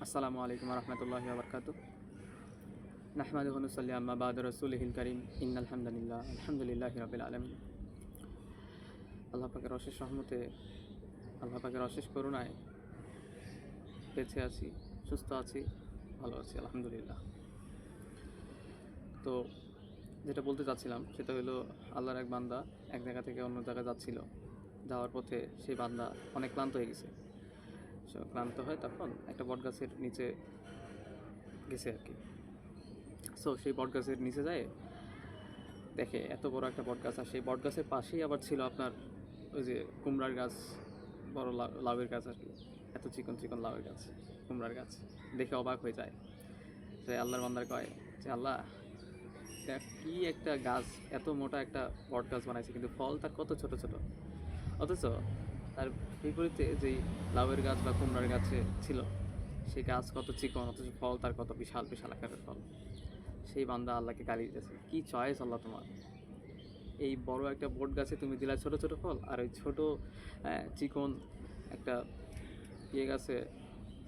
আসসালামু আলাইকুম রহমতুল্লাহি ওয়া বারাকাতুহু। নাহমাদুহু ওয়া নুসাল্লি আলা বা'দা রাসূলিহিল কারীম। ইন্নাল হামদালিল্লাহ আলহামদুলিল্লাহি রাব্বিল আলামিন। আল্লাহ পাকের অশেষ রহমতে, আল্লাহ পাকের অশেষ করুণায় বেঁচে আছি, সুস্থ আছি, ভালো আছি আলহামদুলিল্লাহ। তো যেটা বলতে চাচ্ছিলাম সেটা হলো, আল্লাহর এক বান্দা এক জায়গা থেকে অন্য জায়গায় যাচ্ছিল। যাওয়ার পথে সেই বান্দা অনেক ক্লান্ত হয়ে গেছে। সে ক্লান্ত হয় তখন একটা বটগাছের নিচে গেছে আর কি। সো সেই বটগাছের নিচে যায়, দেখে এত বড় একটা বটগাছ, আর সেই বটগাছের পাশেই আবার ছিল আপনার ওই যে কুমড়ার গাছ, বড় লাউয়ের গাছ আর কি। এত চিকন চিকন লাউয়ের গাছ, কুমড়ার গাছ দেখে অবাক হয়ে যায়। সে আল্লাহর বান্দার কয় যে, আল্লাহ, দেখ কি একটা গাছ, এত মোটা একটা বট গাছ বানাইছে, কিন্তু ফল তার কত ছোট ছোট। অথচ তার বিপরীতে যেই লাউয়ের গাছ বা কুমড়ার গাছে ছিল, সেই গাছ কত চিকন, অথচ ফল তার কত বিশাল বিশাল আকারের ফল। সেই বান্দা আল্লাহকে গালি দিতেছে, কি চয়েস আল্লাহ তোমার! এই বড় একটা বট গাছে তুমি দিলা ছোট ছোট ফল, আর ওই ছোট চিকন একটা গাছে,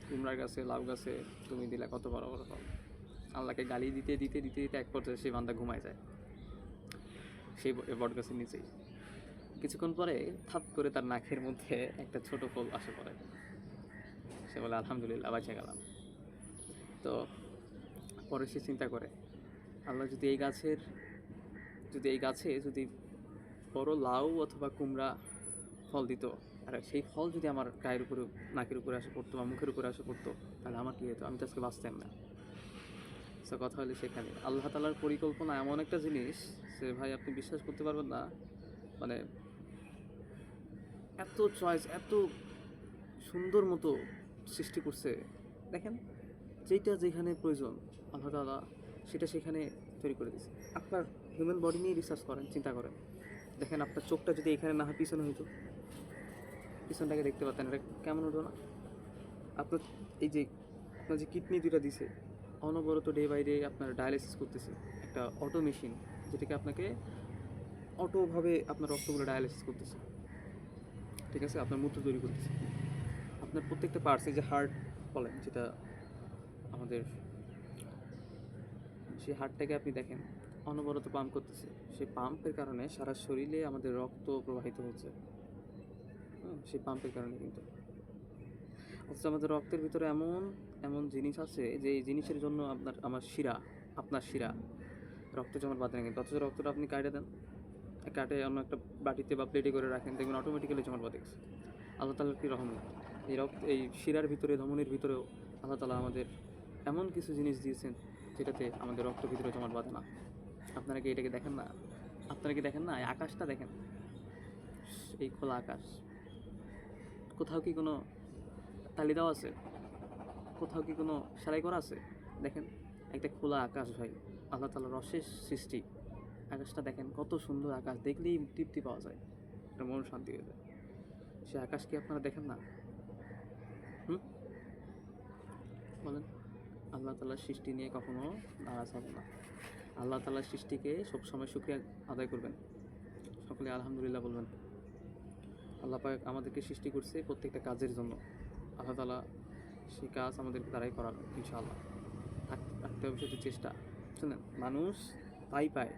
কুমড়ার গাছে, লাউ গাছে তুমি দিলা কত বড় বড় ফল। আল্লাহকে গালি দিতে দিতে দিতে দিতে এক পর্যায়ে সেই বান্দা ঘুমায় যায় সেই বট গাছের নিচেই। কিছুক্ষণ পরে থাপ করে তার নাকের মধ্যে একটা ছোট ফল আসে পড়ে। সে বলে, আলহামদুলিল্লাহ, বাঁচে গেলাম। তো পরে সে চিন্তা করে, আল্লাহ যদি এই গাছে যদি বড় লাউ অথবা কুমড়া ফল দিত, আর সেই ফল যদি আমার গায়ের উপরে, নাকের উপরে আসে পড়তো বা মুখের উপরে আসে পড়তো, তাহলে আমার কী হতো? আমি তো আজকে বাঁচতাম না। সো কথা হলো, সেখানে আল্লাহ তাআলার পরিকল্পনা এমন একটা জিনিস যে ভাই, আপনি বিশ্বাস করতে পারবেন না। মানে এত চয়েস, এত সুন্দর মতো সৃষ্টি করছে। দেখেন, যেটা যেখানে প্রয়োজন আল্লাহ তাআলা সেটা সেখানে তৈরি করে দিয়েছে। আপনার হিউম্যান বডি নিয়ে রিসার্চ করেন, চিন্তা করেন। দেখেন, আপনার চোখটা যদি এখানে না হয়, পিছনে হইতো, পিছনটাকে দেখতে পাতেন, এটা কেমন হতো না? আপনার এই যে আপনার যে কিডনি দুটা দিছে, অনবরত ডে বাই ডে আপনার ডায়ালিসিস করতেছে একটা অটো মেশিন, যেটাকে আপনাকে অটোভাবে আপনার রক্তগুলো ডায়ালিসিস করতেছে, ঠিক আছে, আপনার মূত্র তৈরি করতেছে। আপনার প্রত্যেকটা পার্টস, এই যে হার্ট বলেন যেটা আমাদের, সেই হার্টটাকে আপনি দেখেন অনবরত পাম্প করতেছে। সেই পাম্পের কারণে সারা শরীরে আমাদের রক্ত প্রবাহিত হচ্ছে। সেই পাম্পের কারণে কিন্তু, অথচ আমাদের রক্তের ভিতরে এমন এমন জিনিস আছে যে এই জিনিসের জন্য আপনার শিরা রক্ত জমাট বাঁধে না কিন্তু, অথচ রক্তটা আপনি কাটে দেন, কাটে অন্য একটা বাটিতে বা প্লেটে করে রাখেন, দেখবেন অটোমেটিক্যালি জমাট বাঁধে গেছে। আল্লাহ তাআলার কী রহমত! এই শিরার ভিতরে, ধমনির ভিতরেও আল্লাহ তাআলা আমাদের এমন কিছু জিনিস দিয়েছেন যেটাতে আমাদের রক্ত ভিতরে জমাট বাঁধে না। আপনারা কি এটাকে দেখেন না? আপনারা কি দেখেন না? এই আকাশটা দেখেন, এই খোলা আকাশ, কোথাও কি কোনো তালি দেওয়া আছে? কোথাও কি কোনো সেলাই করা আছে? দেখেন, একটা খোলা আকাশ ভাই, আল্লাহ তাআলার অশেষ সৃষ্টি। আকাশটা দেখেন, কত সুন্দর আকাশ, দেখলেই তৃপ্তি পাওয়া যায়, একটা মন শান্তি হয়ে যায়। সে আকাশ কি আপনারা দেখেন না? বলেন, আল্লাহ তাআলার সৃষ্টি নিয়ে কখনো নারাজ হবেন না। আল্লাহ তাআলার সৃষ্টিকে সবসময় শুকরিয়া আদায় করবেন, সকলে আলহামদুলিল্লাহ বলবেন। আল্লাহ পাক আমাদেরকে সৃষ্টি করছে প্রত্যেকটা কাজের জন্য। আল্লাহ তাআলা সেই কাজ আমাদের দ্বারাই করাবেন ইনশাআল্লাহ। থাকতে হবে শুধু চেষ্টা। শুনেন, মানুষ তাই পায়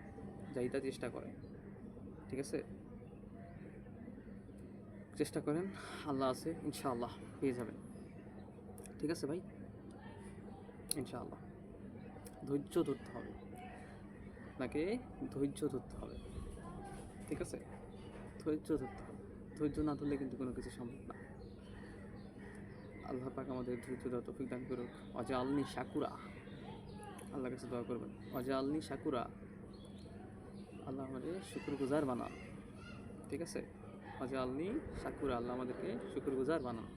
যাই তা চেষ্টা করে, ঠিক আছে? চেষ্টা করেন, আল্লাহ আছে, ইনশাআল্লাহ পেয়ে যাবেন, ঠিক আছে ভাই? ইনশাআল্লাহ। ধৈর্য ধরতে হবে, আপনাকে ধৈর্য ধরতে হবে, ঠিক আছে? ধৈর্য ধরতে হবে, ধৈর্য না ধরলে কিন্তু কোনো কিছু সম্ভব না। আল্লাহ পাক আমাদের ধৈর্য ধরার তৌফিক দান করুক। ওয়াজআলনি শাকুরা, আল্লাহর কাছে দোয়া করবেন, ওয়াজআলনি শাকুরা, আল্লাহ আমাদের শুকরগুজার বানান, ঠিক আছে? ওয়াজআলনি শাকুরা, আল্লাহ আমাদেরকে শুকরগুজার বানান।